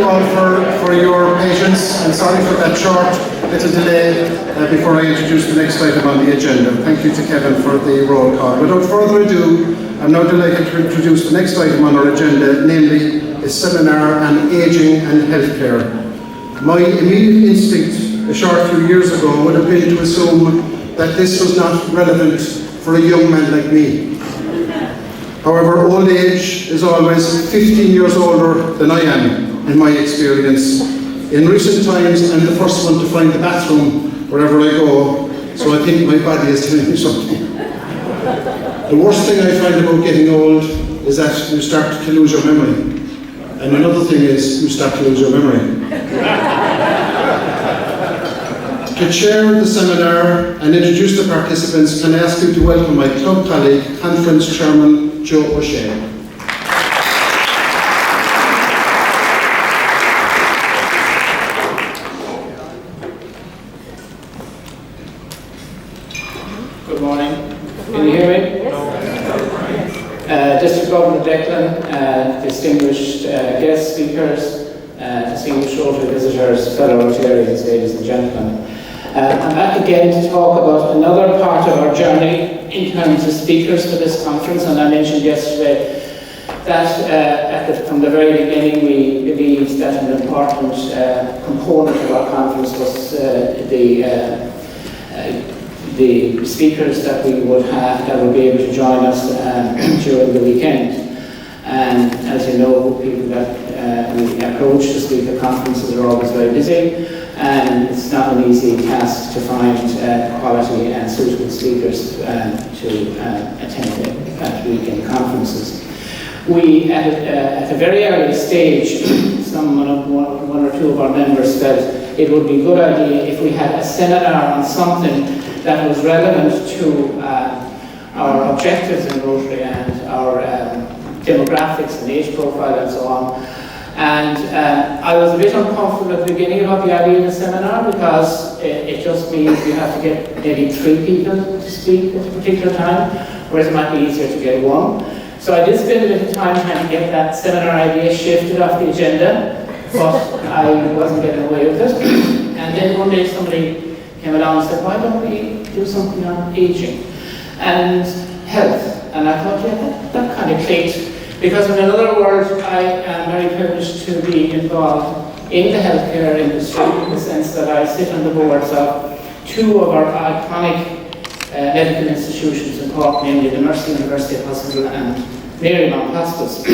all for your patience, and sorry for that short little delay before I introduce the next item on the agenda. Thank you to Kevin for the roll call. Without further ado, I'm now delighted to introduce the next item on our agenda, namely a seminar on ageing and healthcare. My immediate instinct a short few years ago would have been to assume that this was not relevant for a young man like me. However, old age is always 15 years older than I am, in my experience. In recent times, I'm the first one to find the bathroom wherever I go, so I think my body is telling me something. The worst thing I find about getting old is that you start to lose your memory. And another thing is, you start to lose your memory. To chair the seminar and introduce the participants, can I ask you to welcome my club colleague, Conference Chairman Riogh O'Shea. Good morning. Can you hear me? District Governor Declan, distinguished guest speakers, distinguished Rotary visitors, fellow Rotarians, ladies and gentlemen. I'm back again to talk about another part of our journey in terms of speakers for this conference, and I mentioned yesterday that from the very beginning we believed that an important component of our conference was the speakers that we would have that would be able to join us during the weekend. And as you know, people that we approach to speak at conferences are always very busy, and it's not an easy task to find quality and suitable speakers to attend at weekend conferences. We, at a very early stage, one or two of our members felt it would be a good idea if we had a seminar on something that was relevant to our objectives in Rotary and our demographics and age profile and so on. And I was a bit uncomfortable at the beginning about the idea of the seminar, because it just means you have to get maybe 3 people to speak at a particular time, whereas it might be easier to get 1. So I did spend a little time trying to get that seminar idea shifted off the agenda, but I wasn't getting away with it. And then one day somebody came along and said, why don't we do something on aging and health? And I thought, yeah, that kind of clicked. Because in another word, I am very privileged to be involved in the healthcare industry, in the sense that I sit on the boards of 2 of our iconic medical institutions in Cork, namely the Mercy University Hospital and Marymount Hospice.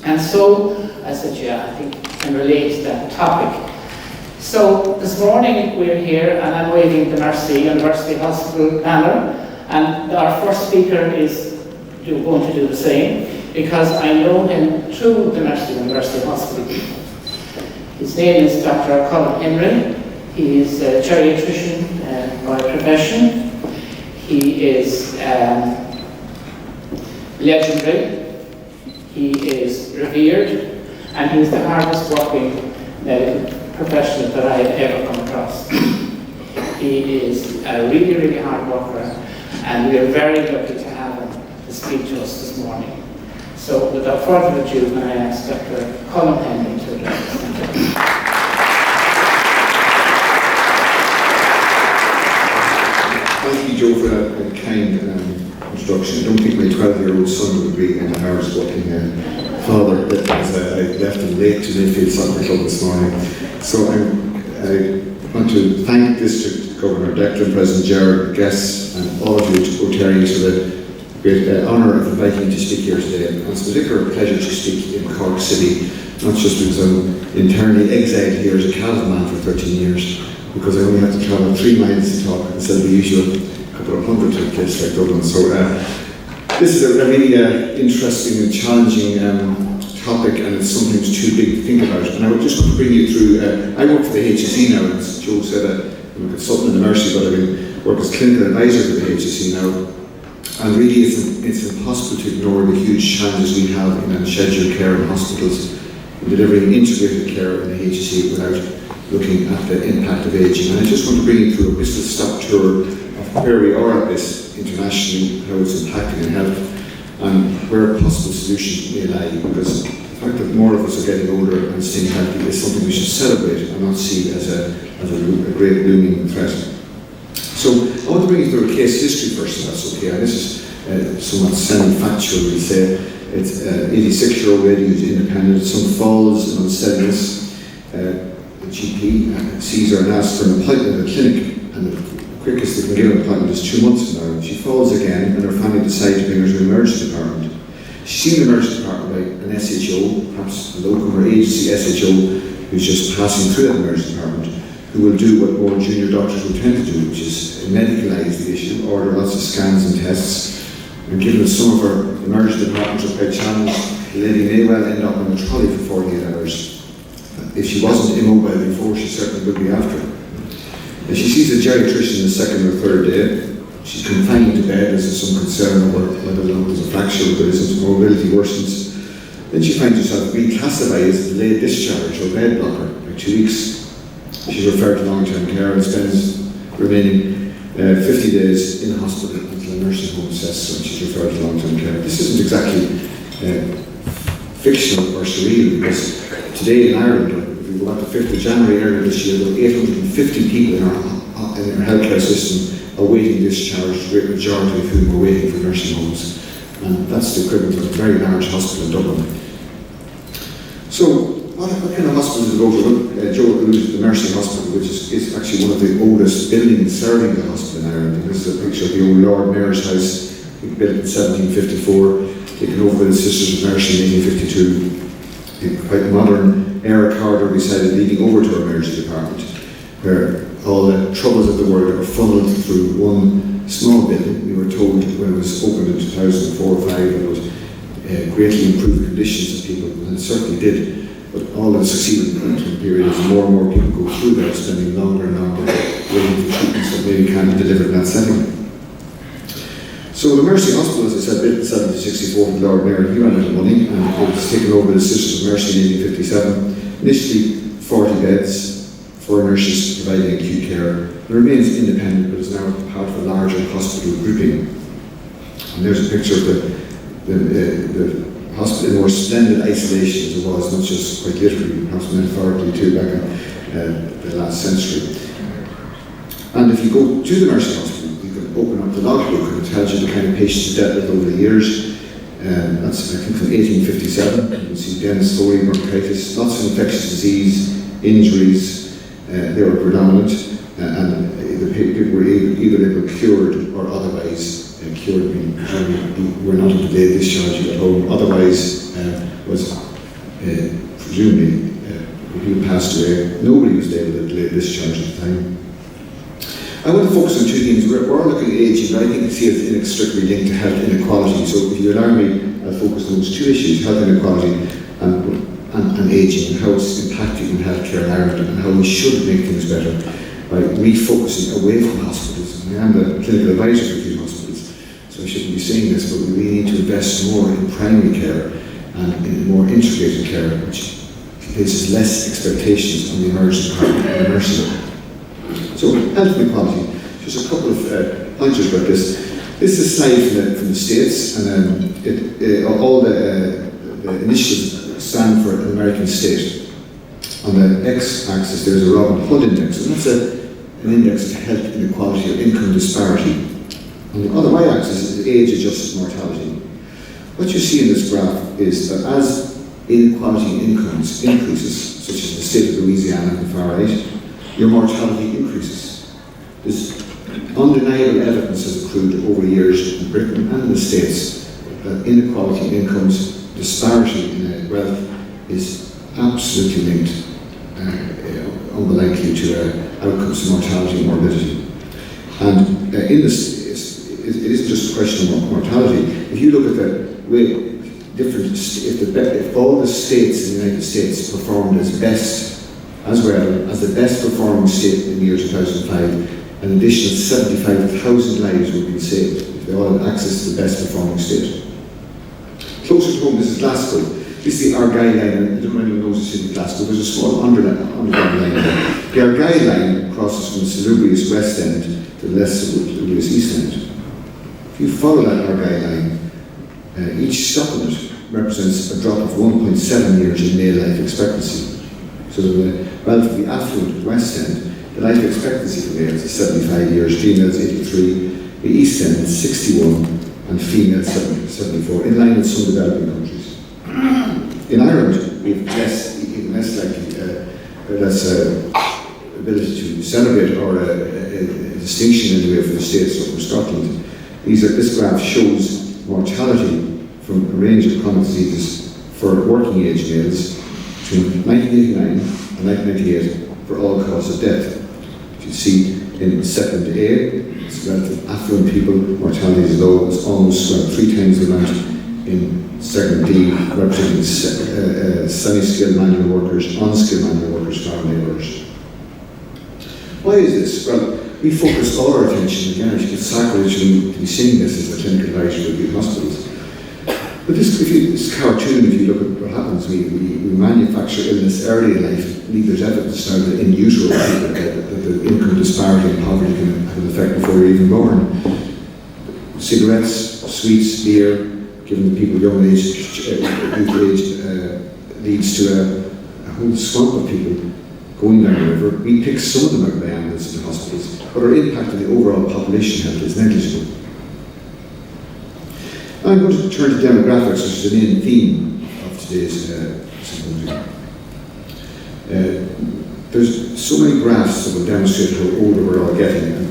And so I said, yeah, I think I can relate to that topic. So this morning we're here, and I'm waving the Mercy University Hospital banner, and our first speaker is going to do the same, because I know him through the Mercy University Hospital. His name is Dr. Colm. He is a geriatrician by profession. He is legendary. He is revered, and he is the hardest working medical professional that I have ever come across. He is a really, really hard worker, and we are very lucky to have him to speak to us this morning. So without further ado, I ask Dr. Colm to address us. Thank you, Joe, for that kind introduction. I don't think my 12-year-old son would be in the hardest working father, because I left him late to Mayfield Soccer Club this morning. So I want to thank District Governor Declan, President Gerard, guests, and all of you Rotarians for the great honour of inviting me to speak here today. And it's a particular pleasure to speak in Cork City, not just because I'm internally exiled here as a cattleman for 13 years, because I only had to travel 3 miles to talk instead of the usual couple of hundred to a place like Dublin. So this is a really interesting and challenging topic, and it's sometimes too big to think about. And I would just want to bring you through, I work for the HSE now, and as Joe said, I'm a consultant in the Mercy, but I've been working as clinical advisor for the HSE now. And really it's impossible to ignore the huge challenges we have in unscheduled care in hospitals, in delivering integrated care in the HSE without looking at the impact of ageing. And I just want to bring you through a whistle-stop tour of where we are at this internationally, how it's impacting in health, and where possible solutions may lie, because The fact that more of us are getting older and staying healthy is something we should celebrate and not see as a great looming threat. So I want to bring you through a case history first, if that's okay. And this is somewhat semi-factual, we'll say. It's an 86-year-old lady who's independent. Some falls and unsteadiness. The GP sees her and asks for an appointment at a clinic, and the quickest they can give an appointment is 2 months from now. She falls again, and her family decide to bring her to the emergency department. She's seen the emergency department by an SHO, perhaps a local or agency SHO, who's just passing through that emergency department, who will do what more junior doctors will tend to do, which is medicalise the issue, order lots of scans and tests. And given that some of our emergency departments are quite challenged, the lady may well end up on the trolley for 48 hours. If she wasn't immobile before, she certainly would be after. And she sees a geriatrician the second or third day. She's confined to bed as there's some concern over whether there's a fracture or there isn't, mobility worsens. Then she finds herself reclassified as delayed discharge or bed blocker by 2 weeks. She's referred to long-term care and spends remaining 50 days in hospital until a nursing home assesses when she's referred to long-term care. This isn't exactly fictional or surreal, because today in Ireland, if we go back to 5th of January earlier this year, there were 850 people in our healthcare system awaiting discharge, the great majority of whom were waiting for nursing homes. And that's the equivalent of a very large hospital in Dublin. So, what kind of hospitals do we go to? Joe alluded to the nursing hospital, which is actually one of the oldest buildings serving the hospital in Ireland. And this is a picture of the old Lord Mayor's house, built in 1754, taken over by the Sisters of Mercy in 1852. A quite modern air corridor beside it, leading over to our emergency department, where all the troubles of the world are funneled through one small building. We were told when it was opened in 2004 or 2005 that it would greatly improve the conditions of people, and it certainly did. But all that succeeded in the period as more and more people go through there, spending longer and longer waiting for treatments that maybe can't be delivered in that setting. So the Mercy Hospital, as I said, built in 1764 with Lord Mayor, he ran out of money, and it was taken over by the Sisters of Mercy in 1857. Initially 40 beds, 4 nurses providing acute care. It remains independent, but is now part of a larger hospital grouping. And there's a picture of the hospital in more splendid isolation as it was, not just quite literally, perhaps metaphorically too, back in the last century. And if you go to the Mercy Hospital, you can open up the logbook and it tells you the kind of patients dealt with over the years. That's, I think, from 1857. You can see dense foley bronchitis, lots of infectious disease, injuries. They were predominant, and the people were either they were cured or otherwise cured, meaning were not in delayed discharge at home, otherwise was presumably people passed away. Nobody was there with a delayed discharge at the time. I want to focus on 2 things. We're all looking at aging, but I think it's inextricably linked to health inequality. So if you allow me, I'll focus on those 2 issues, health inequality and ageing, and how it's impacting in healthcare in Ireland, and how we should make things better by refocusing away from hospitals. And I am the clinical advisor for these hospitals, so I shouldn't be saying this, but we really need to invest more in primary care and in more integrated care, which places less expectations on the emergency department and the nursing home. So health inequality, just a couple of pointers about this. This is a slide from the States, and all the initiatives stand for an American state. On the x-axis there's a Robin Hood index, and that's an index of health inequality or income disparity. On the other y-axis is age-adjusted mortality. What you see in this graph is that as inequality in incomes increases, such as the state of Louisiana on the far right, your mortality increases. There's undeniable evidence has accrued over years in Britain and in the States that inequality in incomes, disparity in wealth is absolutely linked, unlikely to outcomes, mortality and morbidity. And in this, it isn't just a question of mortality. If you look at the way if all the states in the United States performed as well as the best performing state in the year 2005, an additional 75,000 lives would be saved if they all had access to the best performing state. Closer to home, this is Glasgow. This is the Argyll line, and I don't know if anyone knows the city of Glasgow. There's a small underground line there. The Argyll line crosses from the salubrious west end to the less salubrious east end. If you follow that Argyll line, each stop on it represents a drop of 1.7 years in male life expectancy. So the relatively affluent West End, the life expectancy for males is 75 years, females 83, the East End is 61, and females 74, in line with some developing countries. In Ireland, we have even less ability to celebrate or a distinction anyway for the states or for Scotland. This graph shows mortality from a range of chronic diseases for working age males between 1989 and 1998 for all causes of death. As you see in second A, it's relative affluent people, mortality is low, it's almost about 3 times the amount in second D, representing semi-skilled manual workers, unskilled manual workers, farm labourers. Why is this? Well, we focus all our attention, again, I think it's sacrilege to be seeing this as the clinical advisory of the hospitals. But this cartoon, if you look at what happens, we manufacture illness early in life. There's evidence now that in utero that the income disparity and poverty can have an effect before you're even born. Cigarettes, sweets, beer, given the people young age, leads to a whole swamp of people going down the river. We pick some of them out of the ambulance in the hospitals, but our impact on the overall population health is negligible. I'm going to turn to demographics, which is the main theme of today's symposium. There's so many graphs that will demonstrate how older we're all getting, and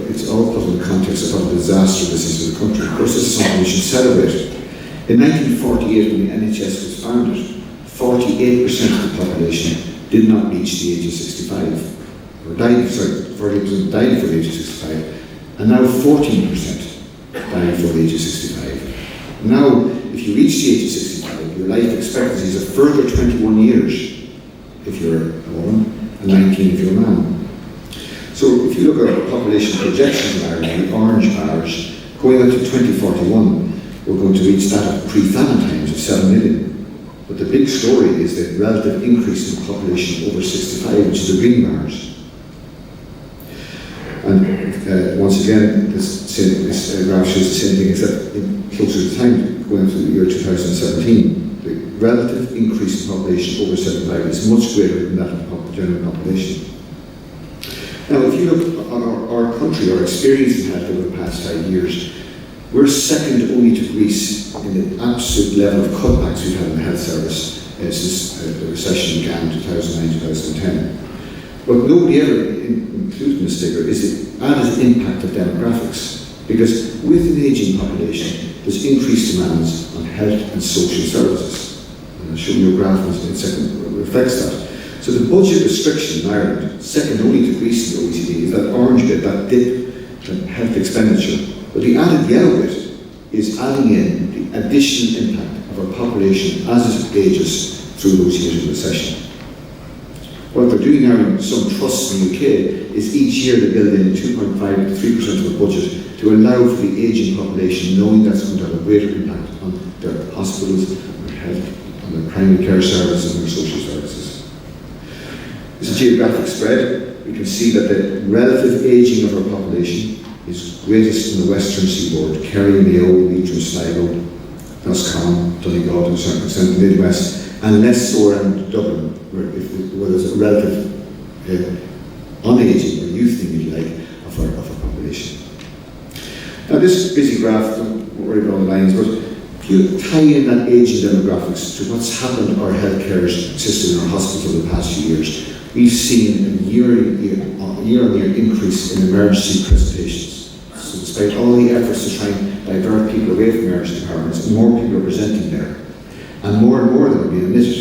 it's all put in the context of what a disaster this is for the country. Of course, this is something we should celebrate. In 1948, when the NHS was founded, 48% of the population did not reach the age of 65, or died, 40% died before the age of 65, and now 14% die before the age of 65. Now, if you reach the age of 65, your life expectancy is a further 21 years if you're a woman, and 19 if you're a man. So if you look at our population projections in Ireland, the orange bars, going up to 2041, we're going to reach that of pre-famine times of 7 million. But the big story is the relative increase in population over 65, which is the green bars. And once again, this graph shows the same thing, except closer to time, going to the year 2017. The relative increase in population over 75 is much greater than that of the general population. Now, if you look on our country, our experience in health over the past 5 years, we're second only to Greece in the absolute level of cutbacks we've had in the health service since the recession began in 2009-2010. But nobody ever included in this figure is the added impact of demographics. Because with an ageing population, there's increased demands on health and social services. And I'll show you a graph in a second that reflects that. So the budget restriction in Ireland, second only to Greece in the OECD, is that orange bit, that dip in health expenditure. But the added yellow bit is adding in the additional impact of our population as it ages through those years of recession. What they're doing now in some trusts in the UK is each year they build in 2.5 to 3% of the budget to allow for the ageing population, knowing that's going to have a greater impact on their hospitals, on their health, on their primary care services and their social services. This is a geographic spread. We can see that the relative ageing of our population is greatest in the western seaboard, Kerry, Mayo, Leitrim, Sligo, Roscommon, Donegal to a certain extent, the Midwest, and less so around Dublin, where there's a relative unaging, or youthing, if you like, of our population. Now this busy graph, don't worry about all the lines, but if you tie in that ageing demographics to what's happened in our healthcare system in our hospitals over the past few years, we've seen a year-on-year increase in emergency presentations. So despite all the efforts to try and divert people away from emergency departments, more people are presenting there. And more of them are being admitted.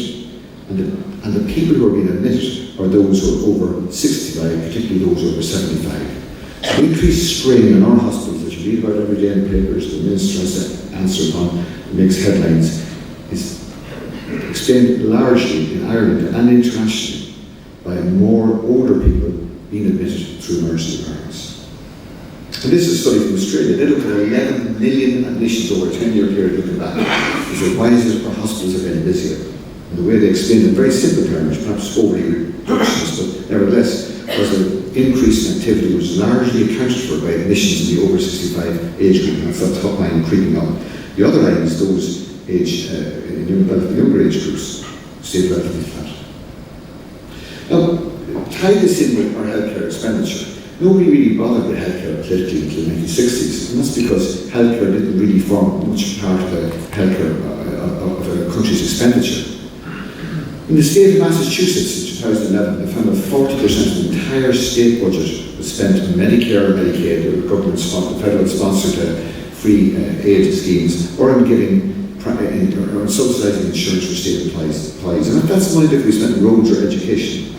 And the people who are being admitted are those who are over 65, particularly those over 75. So increased strain on our hospitals that you read about every day in the papers, the Minister has to answer upon, makes headlines, is explained largely in Ireland and internationally by more older people being admitted through emergency departments. And this is a study from Australia. They looked at 11 million admissions over a 10-year period looking back. They said, why is it our hospitals are getting busier? And the way they explained it in very simple terms, perhaps overly reductionist, but nevertheless, was an increase in activity which is largely accounted for by admissions in the over 65 age group, and that's that top line creeping up. The other line is those younger age groups stayed relatively flat. Now, tie this in with our healthcare expenditure. Nobody really bothered with healthcare politically until the 1960s, and that's because healthcare didn't really form much part of of a country's expenditure. In the state of Massachusetts in 2011, they found that 40% of the entire state budget was spent on Medicare or Medicaid, or federal sponsored free aid schemes, or on giving or subsidising insurance for state employees. And that's money that we spent on roads or education.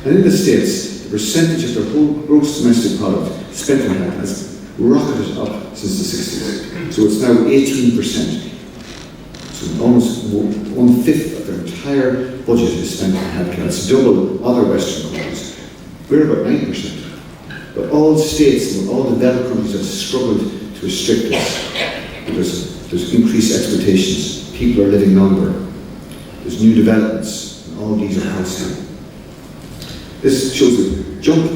And in the States, the percentage of their whole gross domestic product spent on health has rocketed up since the 60s. So it's now 18%. So almost 1/5 of their entire budget is spent on healthcare. It's double other Western countries. We're about 9%. But all states and all developed countries have struggled to restrict this because there's increased expectations. People are living longer. There's new developments, and all these are constant. This shows a jump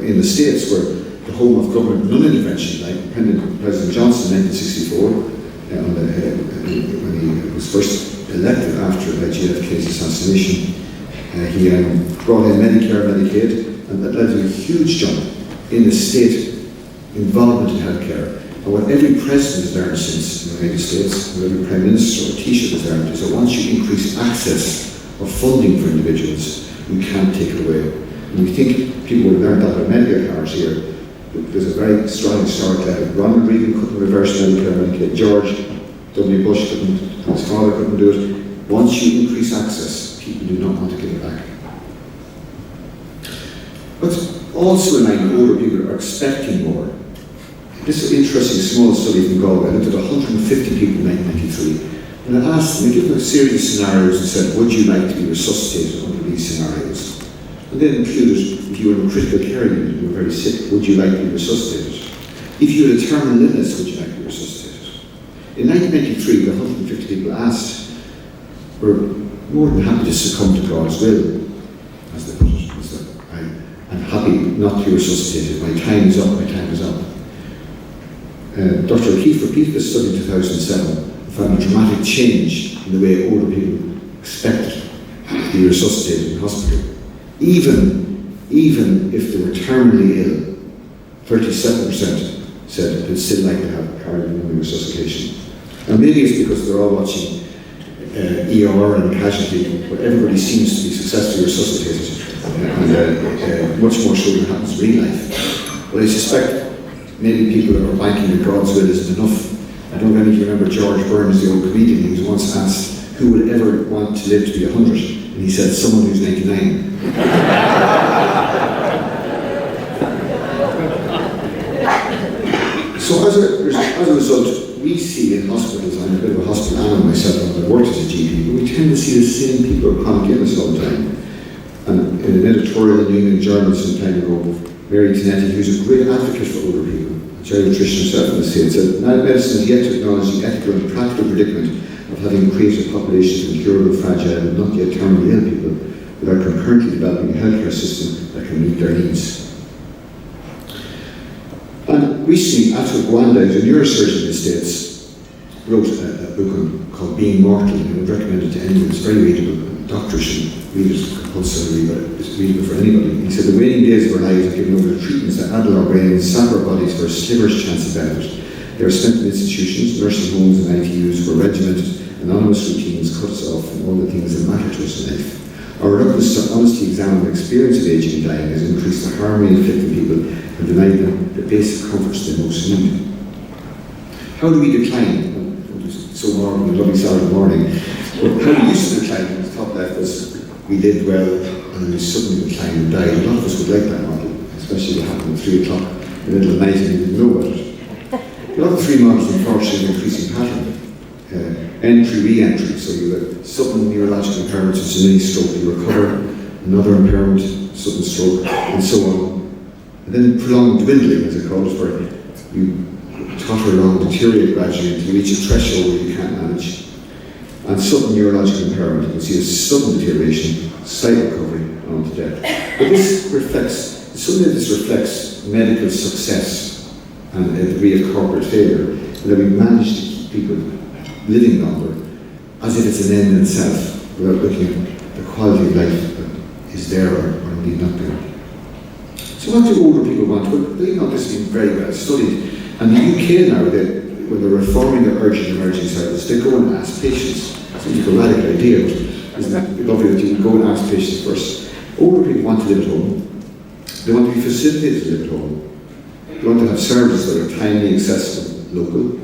in the States where the home of government non-intervention, like President Johnson in 1964, when he was first elected after JFK's assassination, he brought in Medicare and Medicaid, and that led to a huge jump in the state involvement in healthcare. And what every president has learned since in the United States, what every prime minister or Taoiseach has learned, is that once you increase access or funding for individuals, you can't take it away. And we think people will learn that with Medicare cards here. There's a very strong historic level. Ronald Reagan couldn't reverse Medicare and Medicaid. George W. Bush couldn't, his father couldn't do it. Once you increase access, people do not want to give it back. But also in mind, older people are expecting more. This is an interesting small study from Galway. I looked at 150 people in 1993, and I asked them, I gave them a series of scenarios and said, would you like to be resuscitated under these scenarios? And then included, if you were in a critical care unit and you were very sick, would you like to be resuscitated? If you had a terminal illness, would you like to be resuscitated? In 1993, the 150 people asked were more than happy to succumb to God's will, as they put it. I'm happy not to be resuscitated. My time is up, my time is up. Dr. O'Keefe repeated this study in 2007 and found a dramatic change in the way older people expected to be resuscitated in hospital. Even if they were terminally ill, 37% said they'd still like to have cardiopulmonary resuscitation. And maybe it's because they're all watching ER and casualty, but everybody seems to be successfully resuscitated, and much more so than happens in real life. But I suspect maybe people that are banking that God's will isn't enough. I don't know if you remember George Burns, the old comedian. He was once asked, who would ever want to live to be 100? And he said, someone who's 99. So as a result, we see in hospitals, I'm a bit of a hospital animal myself, and I've worked as a GP, but we tend to see the same people with chronic illness all the time. And in an editorial in the New England Journal some time ago, Mary Tinetti, who's a great advocate for older people, a geriatrician herself in the States, said, medicine has yet to acknowledge the ethical and practical predicament of having created a population of incurable, fragile, and not yet terminally ill people without concurrently developing a healthcare system that can meet their needs. And recently, Atul Gawande, who's a neurosurgeon in the States, wrote a book called Being Mortal, and I would recommend it to anyone. It's very readable. Doctors should read it compulsorily, but it's readable for anybody. He said, the waning days of our lives are given over to treatments that addle our brains, sap our bodies for a sliver's chance of benefit. They are spent in institutions, nursing homes and ITUs where regimented, anonymous routines cut us off from all the things that matter to us in life. Our reluctance to honestly examine the experience of aging and dying has increased the harm we inflict on people and denied them the basic comforts they most need. How do we decline? So morning, a lovely Saturday morning. But how we used to decline on the top left was we lived well and then we suddenly declined and died. A lot of us would like that model, especially what happened at 3 o'clock in the middle of the night and we didn't know about it. The other three models, unfortunately, are increasing pattern. Entry, re-entry, so you have sudden neurological impairment, such as a mini stroke, you recover, another impairment, sudden stroke, and so on. And then prolonged dwindling, as I call it, where you totter along, deteriorate gradually until you reach a threshold where you can't manage. And sudden neurological impairment, you see a sudden deterioration, slight recovery, and on to death. But this reflects medical success and a degree of corporate failure, and that we managed to keep people living longer, as if it's an end in itself, without looking at the quality of life that is there or indeed not there. So what do older people want? Well, this has been very well studied. And the UK now, when they're reforming their urgent emergency service, they go and ask patients. It seems like a radical idea, but isn't it lovely that you can go and ask patients first? Older people want to live at home. They want to be facilitated to live at home. They want to have services that are timely, accessible, local,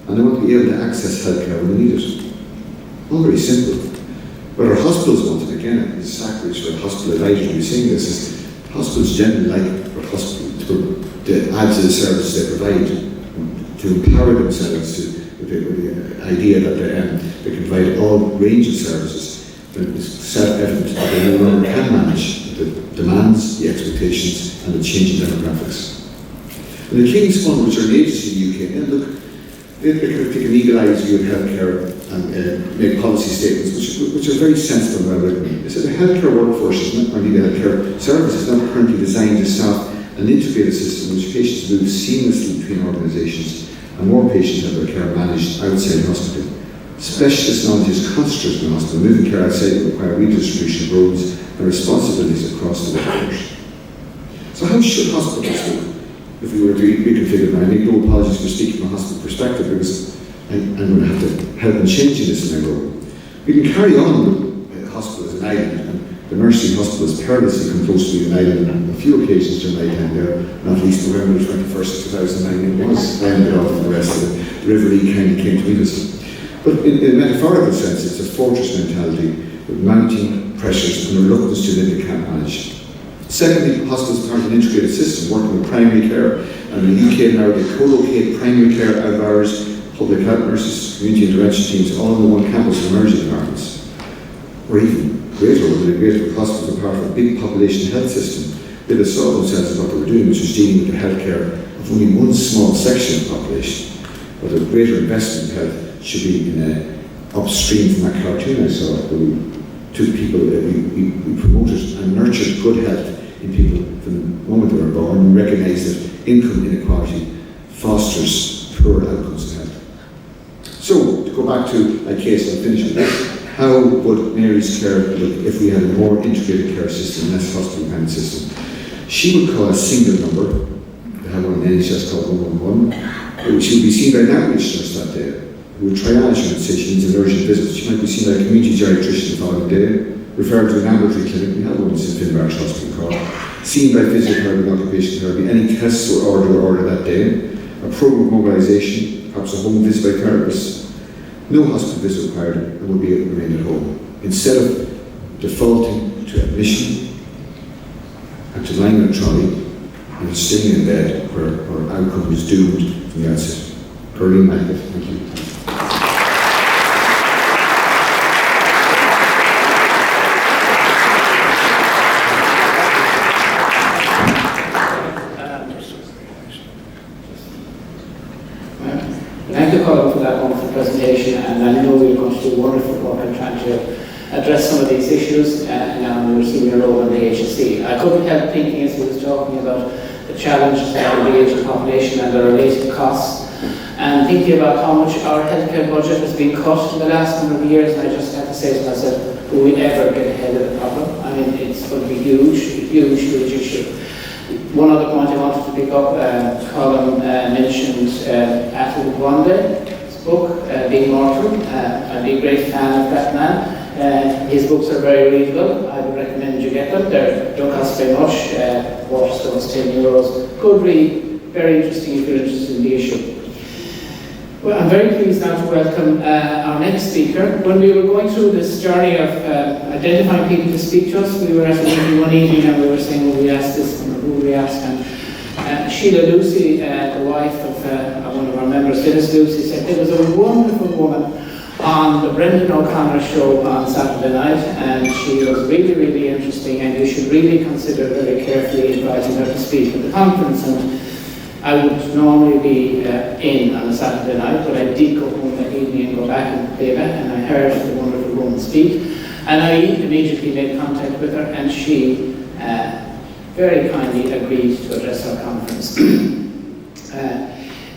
and they want to be able to access healthcare when they need it. All very simple. But our hospitals want it, again, it's sacrilege for a hospital advisor to be saying this, is hospitals generally like for hospitals to add to the services they provide, to empower themselves with the idea that they can provide all range of services. But it's self-evident that they no longer can manage the demands, the expectations, and the changing demographics. And the King's Fund, which are an agency in the UK, and look, they can take an eagle-eyed view of healthcare and make policy statements which are very sensible and well written. They said the healthcare workforce is not, or the healthcare service is not currently designed to staff an integrated system in which patients move seamlessly between organisations and more patients have their care managed outside hospital. Specialist knowledge is concentrated in the hospital. Moving care outside will require redistribution of roles and responsibilities across the workforce. So how should hospitals look if we were to reconfigure them? I make no apologies for speaking from a hospital perspective, because I'm going to have to help in changing this in my role. We can carry on with hospital as an island, and the Mercy Hospital has perilously come close to being an island on a few occasions during my time there, not least November 21st, 2009, it was landed off and the rest of it. The River Lee kind of came to meet us. But in a metaphorical sense, it's a fortress mentality with mounting pressures and a reluctance to live they can't manage. Secondly, hospitals are part of an integrated system working with primary care, and in the UK now they co-locate primary care out of hours, public health nurses, community intervention teams, all in the one campus of emergency departments. Or even greater, when greater hospitals are part of a big population health system, they would saw themselves as what they were doing, which was dealing with the healthcare of only one small section of the population. But a greater investment in health should be in upstream from that cartoon I saw, where we took people, we promoted and nurtured good health in people from the moment they were born, and recognise that income inequality fosters poor outcomes in health. So, to go back to my case, I'll finish with this. How would Mary's care look if we had a more integrated care system, less hospital-dependent system? She would call a single number, they have one in NHS called 111, she would be seen by an outreach nurse that day, who would triage her and say she needs an urgent visit. She might be seen by a community geriatrician the following day, referred to an ambulatory clinic, we have one in St. Finbarr's Hospital in Cork, seen by physiotherapy and occupational therapy, any tests were ordered that day, a programme of mobilisation, perhaps a home visit by therapists. No hospital visit required, and would be able to remain at home. Instead of defaulting to admission and to lying on a trolley and staying in bed where our outcome is doomed from the outset. Early Michael, thank you. Thank you, Colm, for that wonderful presentation, and I know you're going to do wonderful work in trying to address some of these issues now in your senior role in the HSE. I couldn't help thinking as he was talking about the challenges of the aging population and the related costs, and thinking about how much our healthcare budget has been cut in the last number of years, and I just have to say to myself, will we ever get ahead of the problem? I mean, it's going to be huge, huge, huge issue. One other point I wanted to pick up, Colm mentioned Atul Gawande, book, Being Mortal. I'm a great fan of that man. His books are very readable. I would recommend you get them. They don't cost very much. Waterstone's €10. Good read. Very interesting if you're interested in the issue. Well, I'm very pleased now to welcome our next speaker. When we were going through this journey of identifying people to speak to us, we were at a meeting one evening and we were saying, will we ask this and who will we ask? And Sheila Lucy, the wife of one of our members, Dennis Lucy, said there was a wonderful woman on the Brendan O'Connor show on Saturday night, and she was really, really interesting, and you should really consider very carefully inviting her to speak at the conference. And I would normally be in on a Saturday night, but I did go home that evening and go back and play back, and I heard the wonderful woman speak, and I immediately made contact with her, and she very kindly agreed to address our conference.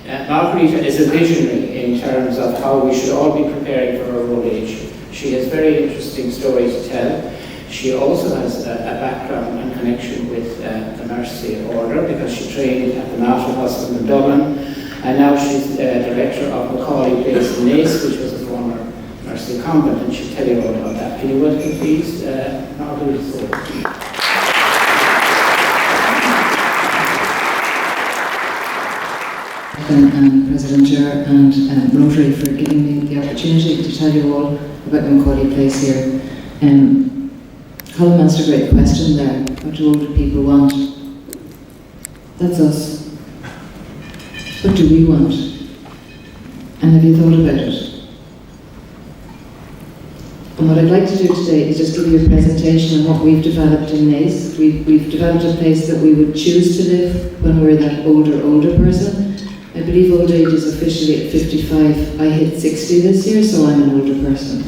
Margharita is a visionary in terms of how we should all be preparing for our old age. She has very interesting stories to tell. She also has a background and connection with the Mercy Order because she trained at the National Hospital in Dublin, and now she's director of Macaulay Place in Naas, which was a former Mercy Convent, and she'll tell you all about that. Can you welcome please Margharita Solon? And President Chair and Rotary for giving me the opportunity to tell you all about Macaulay Place here. Colm asked a great question there. What do older people want? That's us. What do we want? And have you thought about it? And what I'd like to do today is just give you a presentation on what we've developed in Naas. We've developed a place that we would choose to live when we're that older person. I believe old age is officially at 55. I hit 60 this year, so I'm an older person.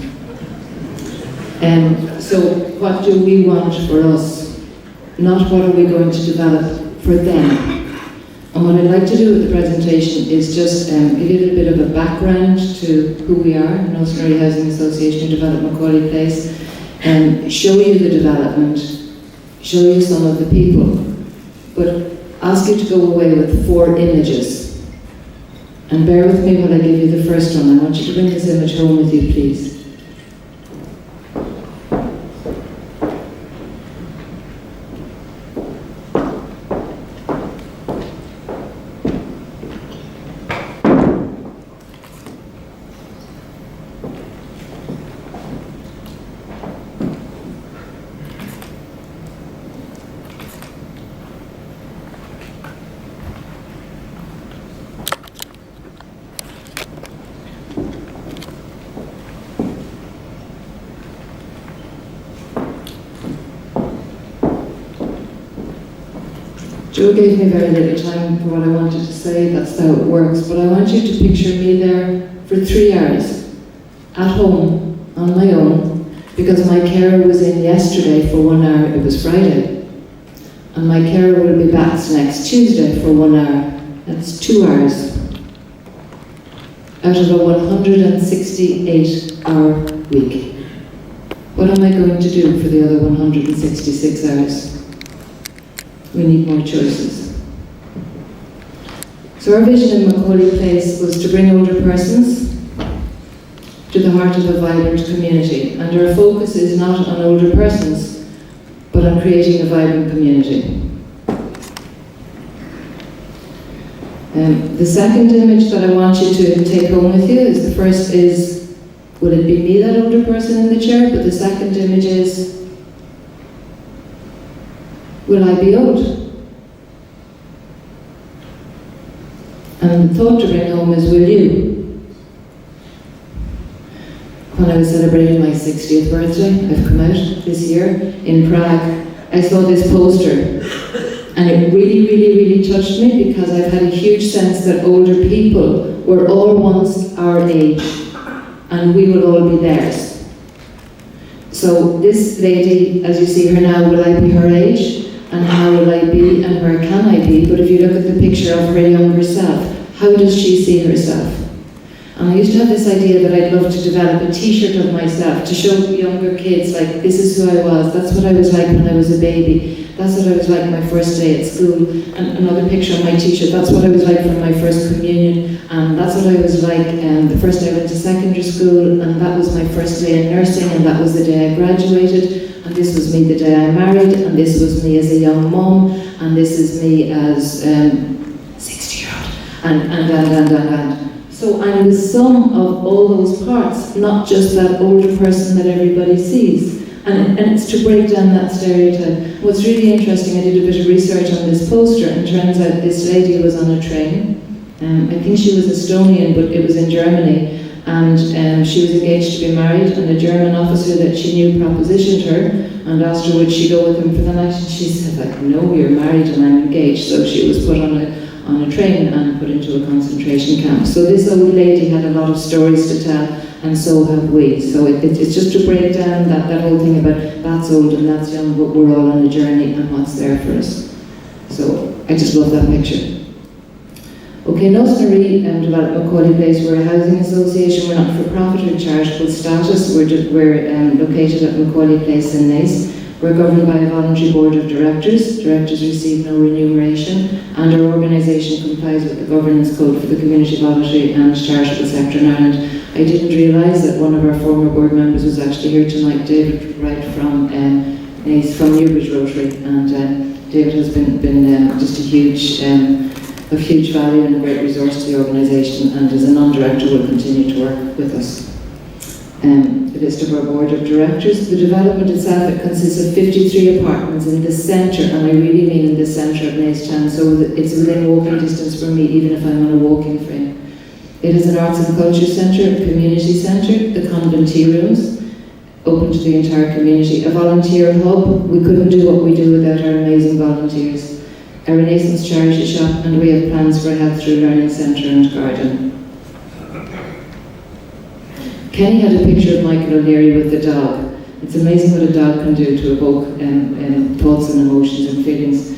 So what do we want for us? Not what are we going to develop for them. And what I'd like to do with the presentation is just give you a little bit of a background to who we are, Rotary Housing Association, who developed Macaulay Place, and show you the development, show you some of the people, but ask you to go away with 4 images. And bear with me while I give you the first one. I want you to bring this image home with you, please. Joe gave me very little time for what I wanted to say, that's how it works, but I want you to picture me there for 3 hours, at home, on my own, because my carer was in yesterday for 1 hour, it was Friday, and my carer will be back next Tuesday for 1 hour, that's 2 hours, out of a 168-hour week. What am I going to do for the other 166 hours? We need more choices. So our vision in Macaulay Place was to bring older persons to the heart of a vibrant community, and our focus is not on older persons, but on creating a vibrant community. The second image that I want you to take home with you is, the first is, will it be me, that older person in the chair? But the second image is, will I be old? And the thought to bring home is, will you? When I was celebrating my 60th birthday, I've come out this year in Prague, I saw this poster, and it really touched me, because I've had a huge sense that older people were all once our age, and we will all be theirs. So this lady, as you see her now, will I be her age? And how will I be, and where can I be? But if you look at the picture of her younger self, how does she see herself? And I used to have this idea that I'd love to develop a t-shirt of myself to show younger kids, like, this is who I was, that's what I was like when I was a baby, that's what I was like my first day at school, and another picture on my t-shirt, that's what I was like for my first communion, and that's what I was like the first day I went to secondary school, and that was my first day in nursing, and that was the day I graduated. And this was me the day I married, and this was me as a young mom, and this is me as 60-year-old, and. So I'm the sum of all those parts, not just that older person that everybody sees. And it's to break down that stereotype. What's really interesting, I did a bit of research on this poster, and turns out this lady was on a train. I think she was Estonian, but it was in Germany. And she was engaged to be married, and a German officer that she knew propositioned her and asked her would she go with him for the night, and she said, like, no, you're married and I'm engaged. So she was put on a train and put into a concentration camp. So this old lady had a lot of stories to tell, and so have we. So it's just to break down that whole thing about that's old and that's young, but we're all on a journey, and what's there for us. So I just love that picture. Okay, Nusnary developed Macaulay Place. We're a housing association. We're not for profit or charitable status. We're located at Macaulay Place in Naas. We're governed by a voluntary board of directors. Directors receive no remuneration, and our organisation complies with the governance code for the community, voluntary and charitable sector in Ireland. I didn't realise that one of our former board members was actually here tonight, David Wright from Naas, from Newbridge Rotary, and David has been just a huge of huge value and a great resource to the organisation, and as a non-director will continue to work with us. The list of our board of directors. The development itself, it consists of 53 apartments in the centre, and I really mean in the centre of Naas Town, so that it's within walking distance from me, even if I'm on a walking frame. It is an arts and culture centre, a community centre, the convent tea rooms, open to the entire community, a volunteer hub. We couldn't do what we do without our amazing volunteers. A Renaissance charity shop, and we have plans for a health through learning centre and garden. Kenny had a picture of Michael O'Leary with the dog. It's amazing what a dog can do to evoke thoughts and emotions and feelings.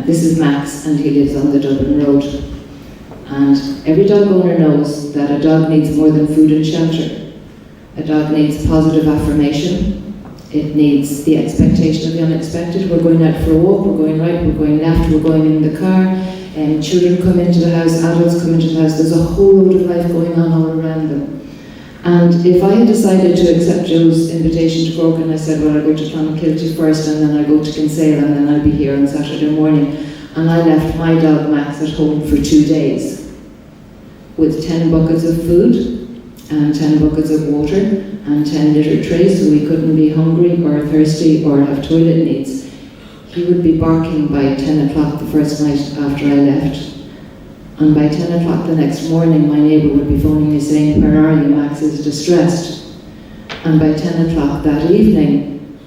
This is Max, and he lives on the Dublin Road. And every dog owner knows that a dog needs more than food and shelter. A dog needs positive affirmation. It needs the expectation of the unexpected. We're going out for a walk, we're going right, we're going left, we're going in the car, and children come into the house, adults come into the house. There's a whole load of life going on all around them. And if I had decided to accept Joe's invitation to Cork, and I said, well, I'll go to Clonakilty first, and then I'll go to Kinsale, and then I'll be here on Saturday morning, and I left my dog Max at home for 2 days with 10 buckets of food and 10 buckets of water and 10 litter trays, so we couldn't be hungry or thirsty or have toilet needs. He would be barking by 10 o'clock the first night after I left. And by 10 o'clock the next morning, my neighbour would be phoning me saying, where are you? Max is distressed. And by 10 o'clock that evening,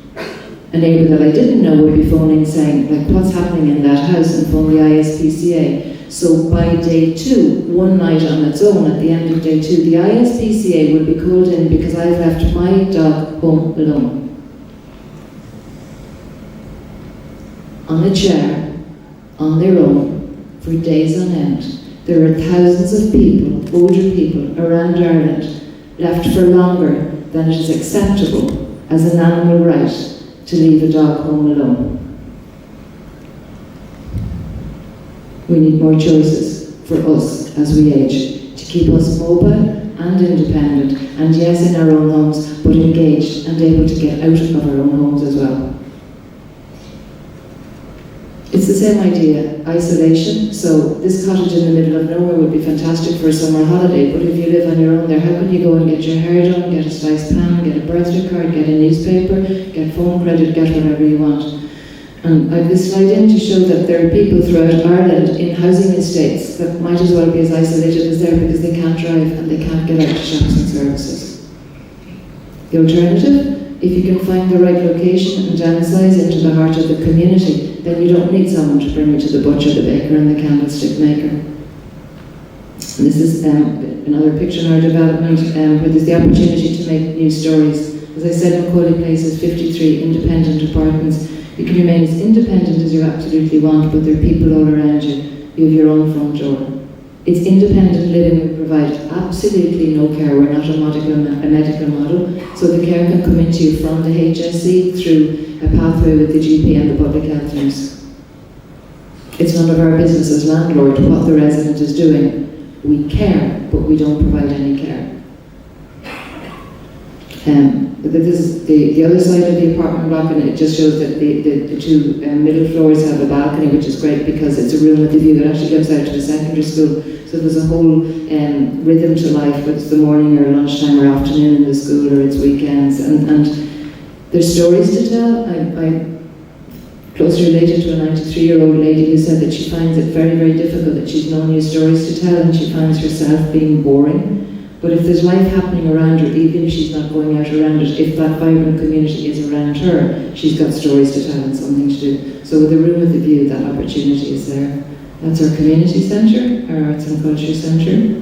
a neighbour that I didn't know would be phoning saying, like, what's happening in that house, and phone the ISPCA. So by day 2, one night on its own, at the end of day 2, the ISPCA would be called in because I've left my dog home alone. On a chair, on their own, for days on end. There are thousands of people, older people, around Ireland, left for longer than it is acceptable as an animal right to leave a dog home alone. We need more choices for us as we age, to keep us mobile and independent, and yes, in our own homes, but engaged and able to get out of our own homes as well. It's the same idea, isolation. So this cottage in the middle of nowhere would be fantastic for a summer holiday, but if you live on your own there, how can you go and get your hair done, get a sliced pan, get a birthday card, get a newspaper, get phone credit, get whatever you want? And I have this slide in to show that there are people throughout Ireland in housing estates that might as well be as isolated as there because they can't drive and they can't get out to shops and services. The alternative, if you can find the right location and downsize into the heart of the community, then you don't need someone to bring you to the butcher, the baker and the candlestick maker. And this is another picture in our development where there's the opportunity to make new stories. As I said, Macaulay Place has 53 independent apartments. You can remain as independent as you absolutely want, but there are people all around you. You have your own front door. It's independent living. We provide absolutely no care. We're not a medical model, so the care can come into you from the HSE through a pathway with the GP and the public health nurse. It's none of our business as landlord what the resident is doing. We care, but we don't provide any care. This is the other side of the apartment block, and it just shows that the two middle floors have a balcony, which is great because it's a room with a view. It actually gives out to a secondary school, so there's a whole rhythm to life, whether it's the morning or lunchtime or afternoon in the school or it's weekends, and there's stories to tell. I'm closely related to a 93-year-old lady who said that she finds it very, very difficult, that she's no new stories to tell, and she finds herself being boring. But if there's life happening around her, even if she's not going out around it, if that vibrant community is around her, she's got stories to tell and something to do. So with a room with a view, that opportunity is there. That's our community centre, our arts and culture centre.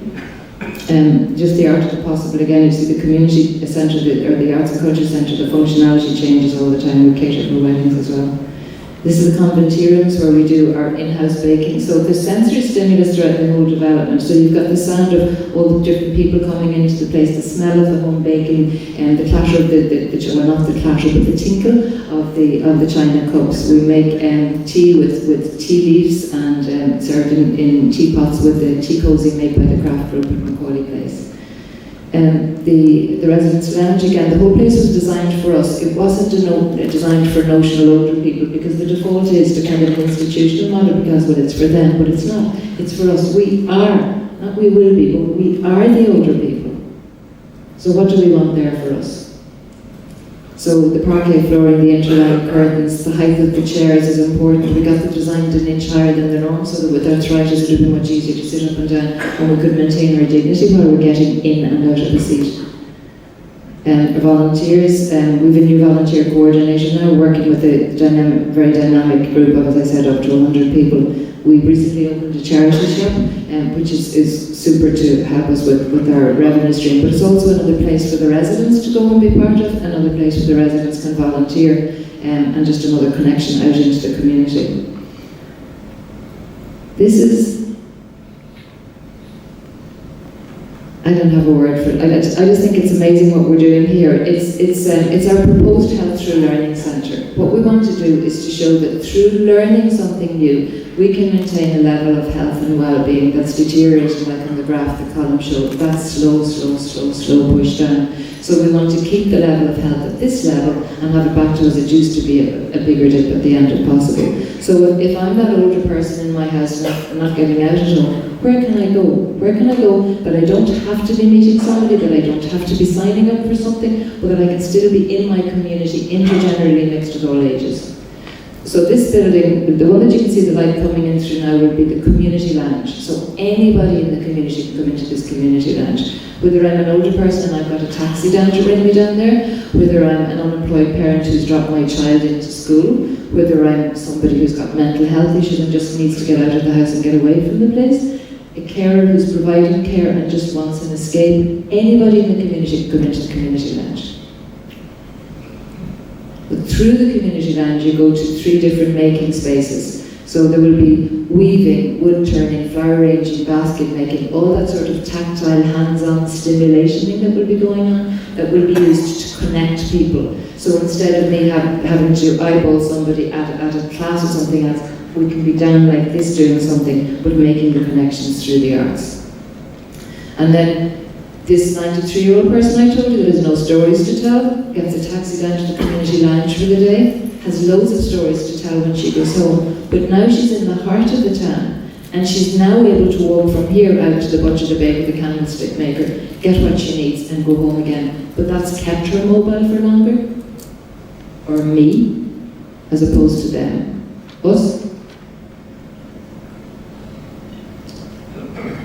Just the art of the possible, again, you see the community centre, or the arts and culture centre, the functionality changes all the time. We cater for weddings as well. This is the convent tea rooms where we do our in-house baking. So the sensory stimulus throughout the whole development. So you've got the sound of all the different people coming into the place, the smell of the home baking, and the clatter of well, not the clatter, but the tinkle of the china cups. We make tea with tea leaves and served in teapots with the tea cosy made by the craft group in Macaulay Place. The residence lounge, again, the whole place was designed for us. It wasn't designed for notional older people, because the default is to kind of an institutional model, because, well, it's for them, but it's not. It's for us. We are, not we will be, but we are the older people. So what do we want there for us? So the parquet flooring, the interlock curtains, the height of the chairs is important. We got them designed an inch higher than the norm, so that with arthritis it would be much easier to sit up and down, and we could maintain our dignity while we're getting in and out of the seat. Our volunteers, we've a new volunteer coordinator now, working with a very dynamic group of, as I said, up to 100 people. We recently opened a charity shop, which is super to help us with our revenue stream, but it's also another place for the residents to go and be part of, another place where the residents can volunteer, and just another connection out into the community. This is, I don't have a word for it. I just think it's amazing what we're doing here. It's our proposed health through learning centre. What we want to do is to show that through learning something new, we can maintain a level of health and well-being that's deteriorating, like on the graph that Colm showed. That's slow push down. So we want to keep the level of health at this level and have it back to as it used to be, a bigger dip at the end if possible. So if I'm that older person in my house and I'm not getting out at home, where can I go? Where can I go that I don't have to be meeting somebody, that I don't have to be signing up for something, but that I can still be in my community, intergenerationally mixed with all ages? So this building, the one that you can see the light coming in through now, would be the community lounge. So anybody in the community can come into this community lounge. Whether I'm an older person and I've got a taxi down to bring me down there, whether I'm an unemployed parent who's dropped my child into school, whether I'm somebody who's got mental health issues and just needs to get out of the house and get away from the place, a carer who's providing care and just wants an escape, anybody in the community can come into the community lounge. But through the community lounge, you go to 3 different making spaces. So there will be weaving, wood turning, flower arranging, basket making, all that sort of tactile, hands-on stimulation thing that will be going on, that will be used to connect people. So instead of me having to eyeball somebody at a class or something else, we can be down like this doing something, but making the connections through the arts. And then this 93-year-old person I told you that has no stories to tell, gets a taxi down to the community lounge for the day, has loads of stories to tell when she goes home, but now she's in the heart of the town, and she's now able to walk from here out to the butcher, the baker, the candlestick maker, get what she needs and go home again. But that's kept her mobile for longer, or me, as opposed to them. Us?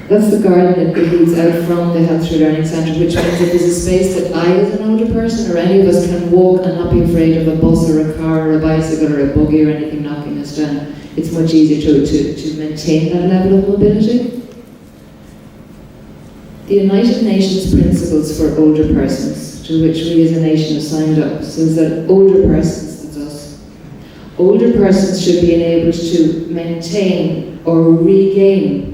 That's the garden that leads out from the Health Through Learning Centre, which means it is a space that I, as an older person, or any of us, can walk and not be afraid of a bus or a car or a bicycle or a buggy or anything knocking us down. It's much easier to maintain that level of mobility. The United Nations Principles for Older Persons, to which we as a nation have signed up, says that older persons, that's us, older persons should be enabled to maintain or regain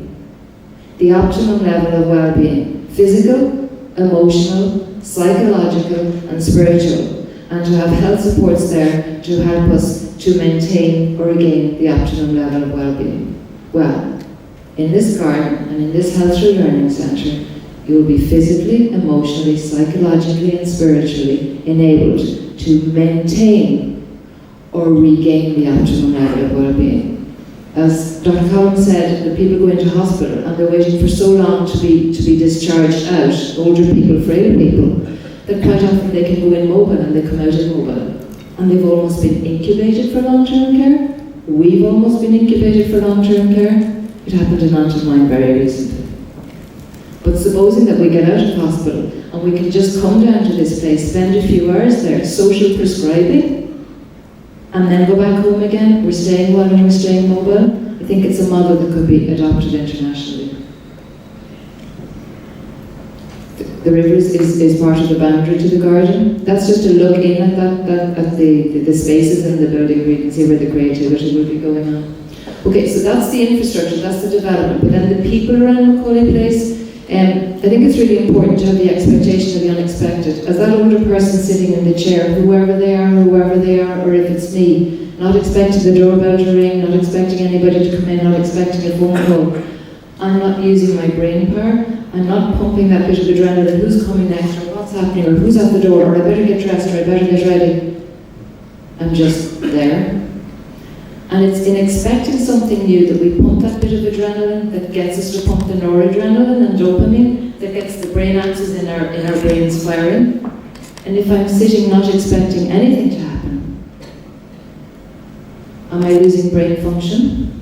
the optimum level of well-being, physical, emotional, psychological and spiritual, and to have health supports there to help us to maintain or regain the optimum level of well-being. Well, in this garden and in this Health Through Learning Centre, you will be physically, emotionally, psychologically and spiritually enabled to maintain or regain the optimum level of well-being. As Dr. Colm said, the people go into hospital and they're waiting for so long to be discharged out, older people, frail people, that quite often they can go in mobile and they come out immobile. And they've almost been incubated for long-term care. We've almost been incubated for long-term care. It happened in aunt of mine very recently. But supposing that we get out of hospital and we can just come down to this place, spend a few hours there, social prescribing, and then go back home again, we're staying well and we're staying mobile, I think it's a model that could be adopted internationally. The river is part of the boundary to the garden. That's just a look in at the spaces in the building where you can see where the creativity will be going on. Okay, so that's the infrastructure, that's the development. But then the people around Macaulay Place, I think it's really important to have the expectation of the unexpected. As that older person sitting in the chair, whoever they are, or if it's me, not expecting the doorbell to ring, not expecting anybody to come in, not expecting a phone call, I'm not using my brain power. I'm not pumping that bit of adrenaline, who's coming next, or what's happening, or who's at the door, or I better get dressed, or I better get ready. I'm just there. And it's in expecting something new that we pump that bit of adrenaline that gets us to pump the noradrenaline and dopamine, that gets the brain axis in our brains firing. And if I'm sitting not expecting anything to happen, am I losing brain function?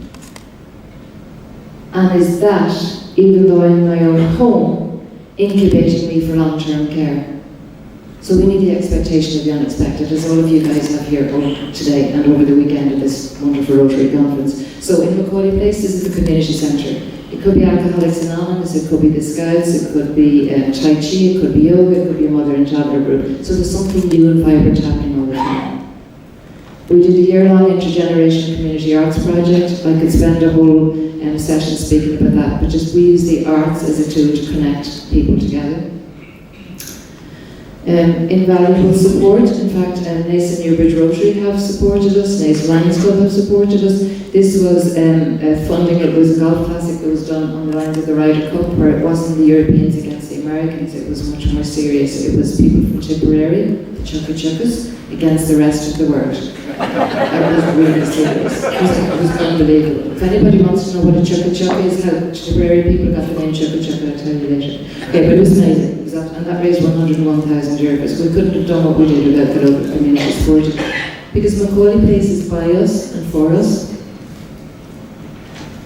And is that, even though I'm in my own home, incubating me for long-term care? So we need the expectation of the unexpected, as all of you guys have here today and over the weekend at this wonderful Rotary conference. So in Macaulay Place, this is the community centre. It could be Alcoholics Anonymous, it could be the Scouts, it could be Tai Chi, it could be yoga, it could be a mother and toddler group. So there's something new and vibrant happening all the time. We did a year-long intergenerational community arts project. I could spend a whole session speaking about that, but just we use the arts as a tool to connect people together. Invaluable support. In fact, Naas and Newbridge Rotary have supported us, Naas Lions Club have supported us. This was funding, it was a golf classic that was done on the lines of the Ryder Cup, where it wasn't the Europeans against the Americans, it was much more serious. It was people from Tipperary, the Chukka-Chukkas, against the rest of the world. That was really serious. It was unbelievable. If anybody wants to know what a Chukka-Chukka is, how Tipperary people got the name Chukka-Chukka, I'll tell you later. Okay, but it was amazing. And that raised €101,000. We couldn't have done what we did without the local community support. Because Macaulay Place is by us and for us.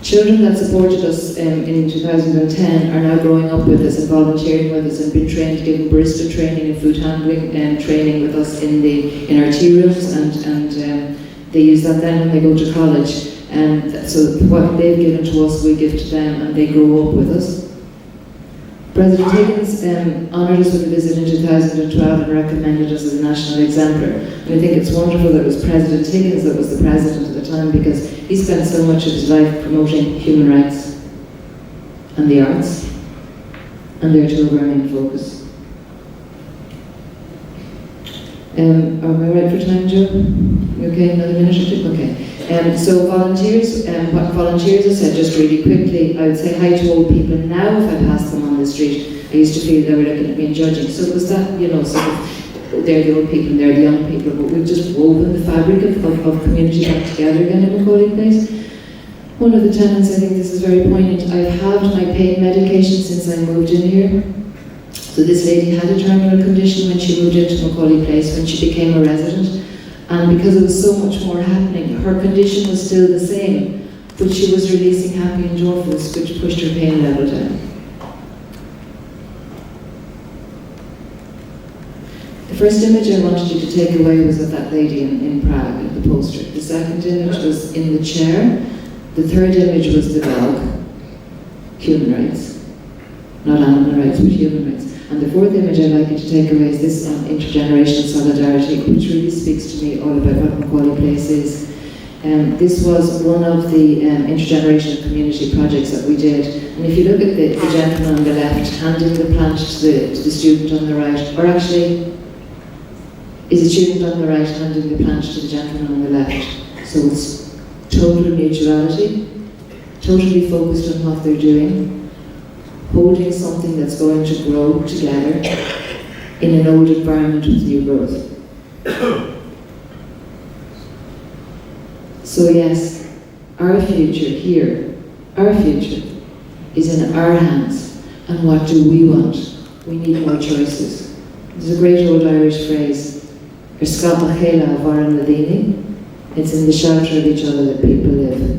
Children that supported us in 2010 are now growing up with us and volunteering with us and been trained, given barista training and food handling and training with us in our tea rooms, and they use that then when they go to college. And so what they've given to us, we give to them, and they grow up with us. President Higgins honoured us with a visit in 2012 and recommended us as a national exemplar. And I think it's wonderful that it was President Higgins that was the president at the time, because he spent so much of his life promoting human rights and the arts, and they're two of our main focus. Are we right for time, Joe? Okay, another minute or two? Okay. So volunteers, what volunteers I said just really quickly, I would say hi to old people. Now if I pass them on the street, I used to feel they were looking at me and judging. So it was that, sort of, they're the old people and they're the young people, but we've just woven the fabric of community back together again in Macaulay Place. One of the tenants, I think this is very poignant, I've had my pain medication since I moved in here. So this lady had a terminal condition when she moved into Macaulay Place, when she became a resident. And because there was so much more happening, her condition was still the same, but she was releasing happy endorphins, which pushed her pain level down. The first image I wanted you to take away was of that lady in Prague, at the poster. The second image was in the chair. The third image was the dog. Human rights. Not animal rights, but human rights. And the fourth image I'd like you to take away is this intergenerational solidarity, which really speaks to me all about what Macaulay Place is. This was one of the intergenerational community projects that we did. And if you look at the gentleman on the left, handing the plant to the student on the right, or actually, is the student on the right handing the plant to the gentleman on the left. So it's total mutuality, totally focused on what they're doing, holding something that's going to grow together in an old environment with new growth. So yes, our future here, our future is in our hands. And what do we want? We need more choices. There's a great old Irish phrase, it's in the shelter of each other that people live.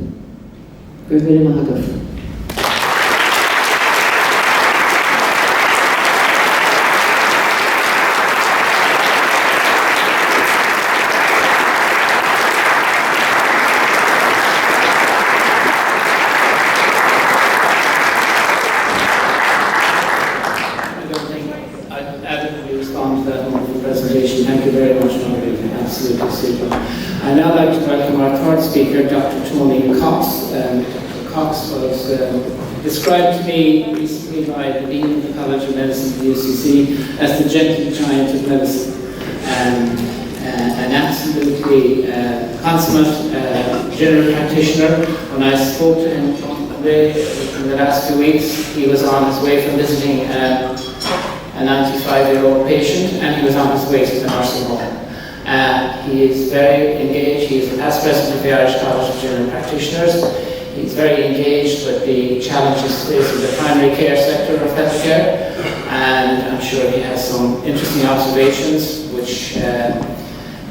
Cox was described to me recently by the Dean of the College of Medicine at the UCC as the gentle giant of medicine. An absolutely consummate general practitioner. When I spoke to him in the last 2 weeks, he was on his way from visiting an 95-year-old patient, and he was on his way to the nursing home. He is very engaged. He is the past president of the Irish College of General Practitioners. He's very engaged with the challenges facing the primary care sector of healthcare, and I'm sure he has some interesting observations which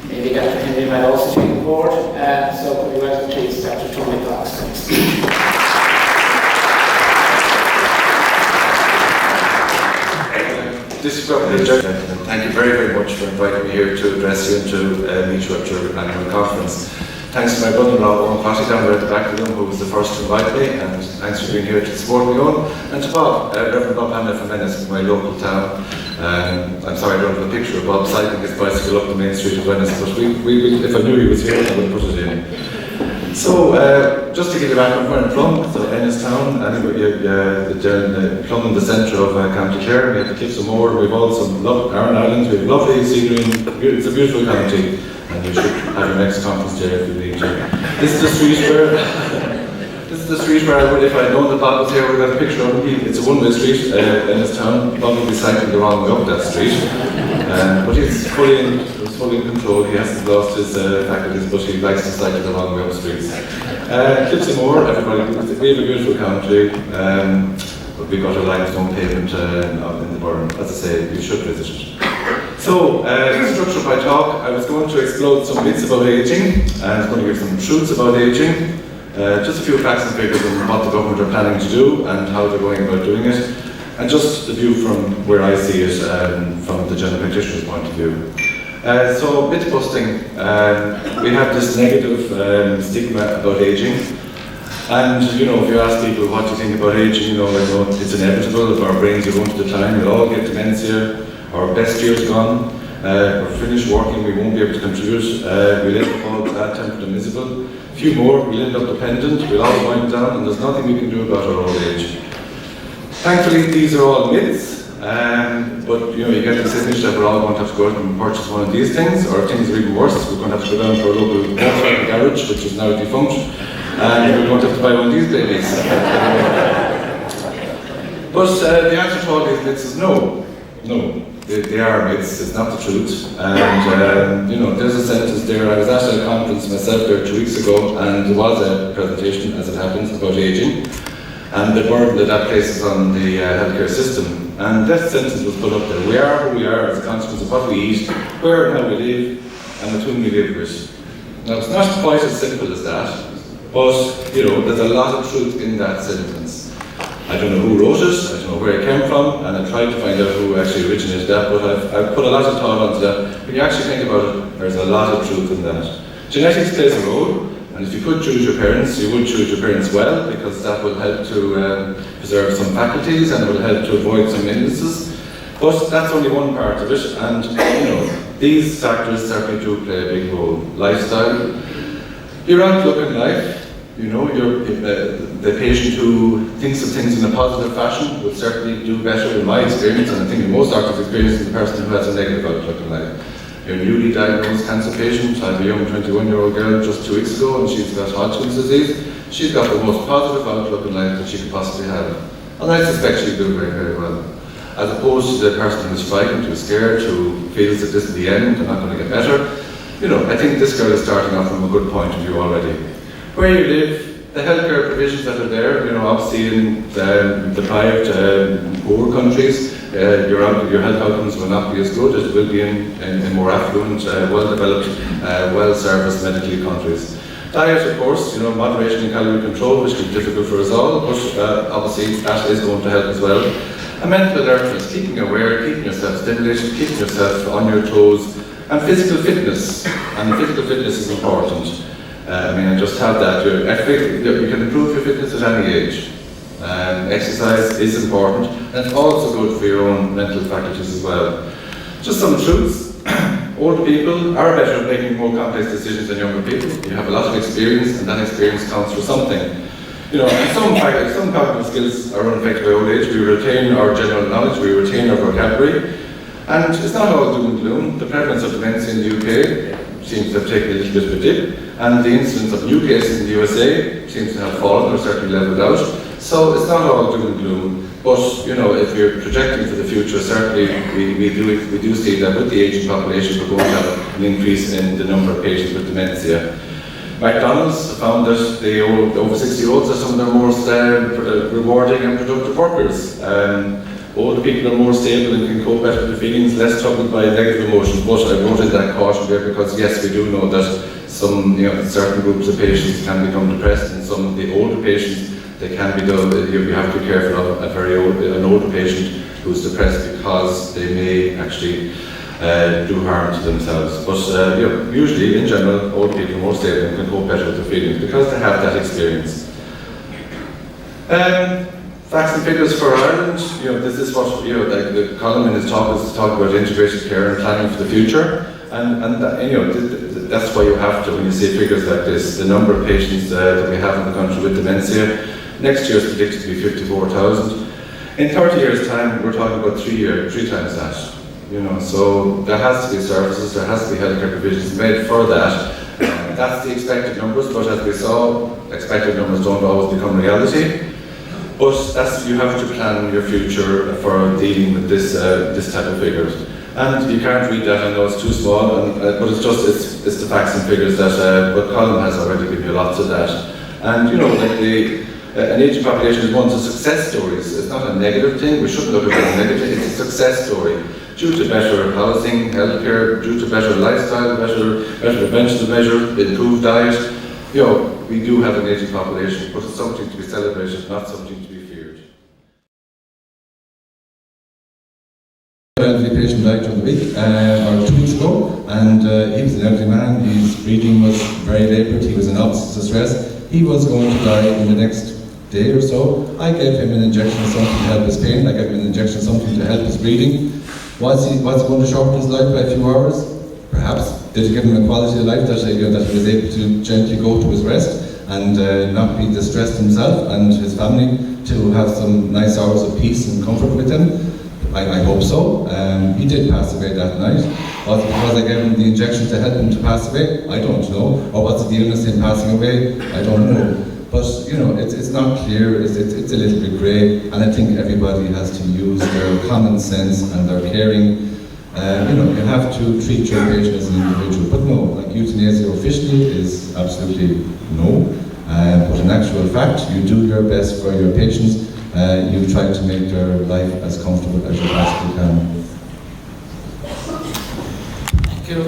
maybe Dr. Henry might also take on board. So could we welcome please Dr. Tony Cox. This is Dr. Gentlemen. Thank you very, very much for inviting me here to address you and to meet you at your annual conference. Thanks to my brother-in-law, Owen Crotty, down there at the back of the room, who was the first to invite me, and thanks for being here to support me on. And to Bob, Reverend Bob Hamlet from Venice, from my local town. I'm sorry I don't have a picture of Bob cycling his bicycle up the main street of Venice, but if I knew he was here, I would put it in. So, just to give you background where I'm from, so Ennistown, Plum in the centre of County Clare. We have the Cliffs of Moher, we have also Iron Island, we have lovely scenery, it's a beautiful county, and you should have your next conference there if you need to. This is the street where I would, if I had known that Bob was here, we got a picture of him. It's a one-way street, Ennistown. Bob will be cycling the wrong way up that street, but he's fully in control. He hasn't lost his faculties, but he likes to cycle the wrong way up streets. Cliffs of Moher, everybody, we have a beautiful country, but we've got a limestone pavement in the burn. As I say, you should visit it. So, structure of my talk, I was going to explode some myths about ageing, and I was going to give some truths about ageing, just a few facts and figures on what the government are planning to do and how they're going about doing it, and just the view from where I see it from the general practitioner's point of view. So, myth busting, we have this negative stigma about ageing, and if you ask people what do you think about ageing, it's inevitable. Our brains are going to decline, we'll all get dementia, our best years gone, we're finished working, we won't be able to contribute, we'll end up all bad-tempered and miserable. A few more, we'll end up dependent, we'll all wind down, and there's nothing we can do about our old age. Thankfully, these are all myths. But you get this image that we're all going to have to go out and purchase one of these things, or things are even worse, we're going to have to go down to our local Volkswagen garage, which is now defunct, and we're going to have to buy one of these babies. But the answer to all these myths is no. They are myths, it's not the truth. And there's a sentence there. I was at a conference myself there 2 weeks ago, and there was a presentation, as it happens, about ageing, and the burden that places on the healthcare system. And that sentence was put up there. We are who we are as a consequence of what we eat, where and how we live, and with whom we live with. Now, it's not quite as simple as that, but there's a lot of truth in that sentence. I don't know who wrote it, I don't know where it came from, and I tried to find out who actually originated that, but I've put a lot of thought onto that. When you actually think about it, there's a lot of truth in that. Genetics plays a role, and if you could choose your parents, you would choose your parents well, because that will help to preserve some faculties, and it will help to avoid some illnesses. But that's only one part of it, and these factors certainly do play a big role. Lifestyle, your outlook in life, the patient who thinks of things in a positive fashion will certainly do better in my experience, and I think in most doctors' experience, than the person who has a negative outlook in life. Your newly diagnosed cancer patient, I have a young 21-year-old girl just 2 weeks ago, and she's got Hodgkin's disease. She's got the most positive outlook in life that she could possibly have. And I suspect she'll do very, very well. As opposed to the person who's frightened, who's scared, who feels that this is the end, they're not going to get better. I think this girl is starting off from a good point of view already. Where you live, the healthcare provisions that are there, obviously in deprived, poor countries, your health outcomes will not be as good as it will be in more affluent, well-developed, well-serviced medically countries. Diet, of course, moderation in calorie control, which can be difficult for us all, but obviously that is going to help as well. And mental alertness, keeping aware, keeping yourself stimulated, keeping yourself on your toes, and physical fitness. And physical fitness is important. I just have that. You can improve your fitness at any age. Exercise is important, and it's also good for your own mental faculties as well. Just some truths. Older people are better at making more complex decisions than younger people. You have a lot of experience, and that experience counts for something. You know, and some cognitive skills are unaffected by old age. We retain our general knowledge, we retain our vocabulary, and it's not all doom and gloom. The prevalence of dementia in the UK seems to have taken a little bit of a dip, and the incidence of new cases in the USA seems to have fallen or certainly leveled out. So it's not all doom and gloom, but you know, if you're projecting for the future, certainly we do see that with the ageing population we're going to have an increase in the number of patients with dementia. McDonald's found that the over 60-year-olds are some of their most rewarding and productive workers. Older people are more stable and can cope better with their feelings, less troubled by negative emotions. But I wrote in that caution there because yes, we do know that certain groups of patients can become depressed, and some of the older patients, they can be done. You have to be careful of an older patient who's depressed because they may actually do harm to themselves. But usually, in general, old people are more stable and can cope better with their feelings because they have that experience. Facts and figures for Ireland. This is what the Colm in his talk is to talk about integrated care and planning for the future, and that's why you have to, when you see figures like this, the number of patients that we have in the country with dementia. Next year is predicted to be 54,000. In 30 years' time, we're talking about 3 times that. So there has to be services, there has to be healthcare provisions made for that. That's the expected numbers, but as we saw, expected numbers don't always become reality. But you have to plan your future for dealing with this type of figures. And you can't read that, I know it's too small, but it's the facts and figures that, but Colm has already given you lots of that. And an ageing population is one of the success stories. It's not a negative thing, we shouldn't look at it as a negative, it's a success story. Due to better housing, healthcare, due to better lifestyle, better preventative measures, improved diet, we do have an ageing population, but it's something to be celebrated, not something to be feared. An elderly patient died during the week, or 2 weeks ago, and he was an elderly man. His breathing was very laboured, he was in opposites distress. He was going to die in the next day or so. I gave him an injection of something to help his pain, I gave him an injection of something to help his breathing. Was it going to shorten his life by a few hours? Perhaps. Did it give him a quality of life that he was able to gently go to his rest and not be distressed himself and his family, to have some nice hours of peace and comfort with him? I hope so. He did pass away that night. Was it because I gave him the injection to help him to pass away? I don't know. Or was it the illness in passing away? I don't know. But it's not clear, it's a little bit grey, and I think everybody has to use their common sense and their caring. You have to treat your patient as an individual, but no, like euthanasia officially is absolutely no. But in actual fact, you do your best for your patients. You try to make their life as comfortable as you possibly can. Thank you.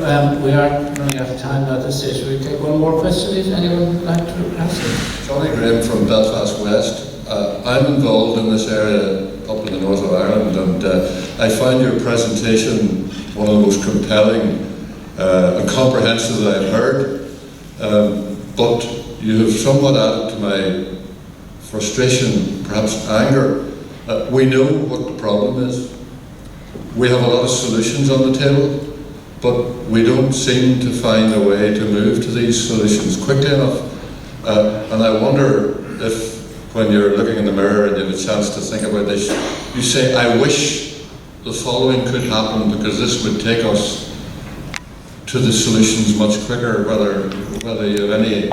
We are running out of time at this stage. Will we take one more question? Is anyone like to ask it? Johnny Graham from Belfast West. I'm involved in this area up in the north of Ireland, and I find your presentation one of the most compelling and comprehensive that I've heard. But you have somewhat added to my frustration, perhaps anger. We know what the problem is. We have a lot of solutions on the table, but we don't seem to find a way to move to these solutions quickly enough. And I wonder if, when you're looking in the mirror and you have a chance to think about this, you say, I wish the following could happen because this would take us to the solutions much quicker, whether you have any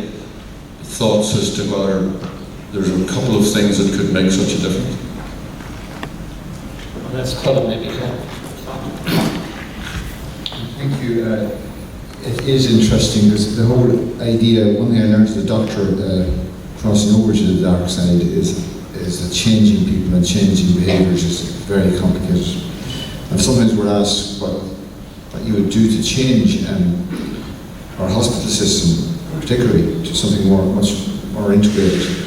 thoughts as to whether there's a couple of things that could make such a difference. Well, that's Colm, maybe. Thank you. It is interesting because the whole idea, one thing I learned as a doctor crossing over to the dark side is that changing people and changing behaviours is very complicated. And sometimes we're asked what you would do to change our hospital system, particularly to something much more integrated.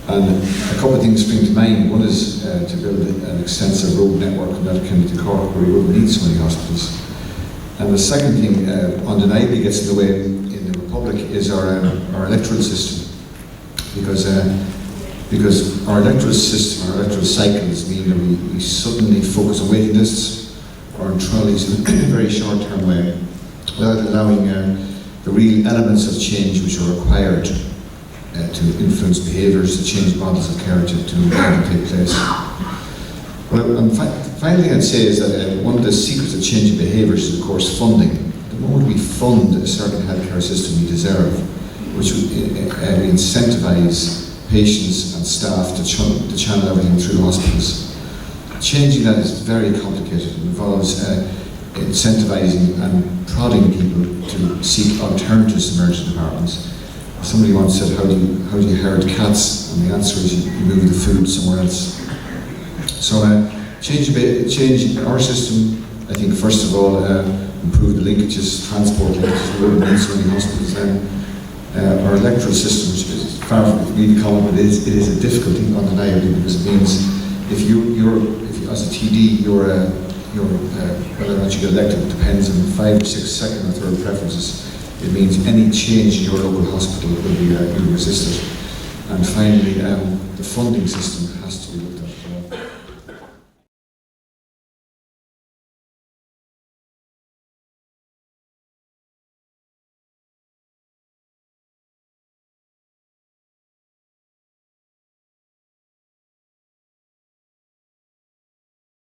And a couple of things spring to mind. One is to build an extensive road network from that county to Cork where we wouldn't need so many hospitals. And the second thing undeniably gets in the way in the Republic is our electoral system. Because our electoral system, our electoral cycles mean that we suddenly focus on waiting lists or on trolleys in a very short-term way, without allowing the real elements of change which are required to influence behaviours, to change models of care to take place. Well, finally I'd say is that one of the secrets of changing behaviours is of course funding. The moment we fund a certain healthcare system we deserve, which we incentivise patients and staff to channel everything through the hospitals. Changing that is very complicated. It involves incentivising and prodding people to seek alternatives to emergency departments. Somebody once said, how do you herd cats? And the answer is you move the food somewhere else. So change our system, I think first of all, improve the linkages, transport linkages, road and surrounding hospitals. Our electoral system, which is far from being common, but it is a difficulty undeniably, because it means if as a TD, whether or not you get elected depends on 5 or 6 second or third preferences. It means any change in your local hospital will be resisted. And finally, the funding system has to be looked at.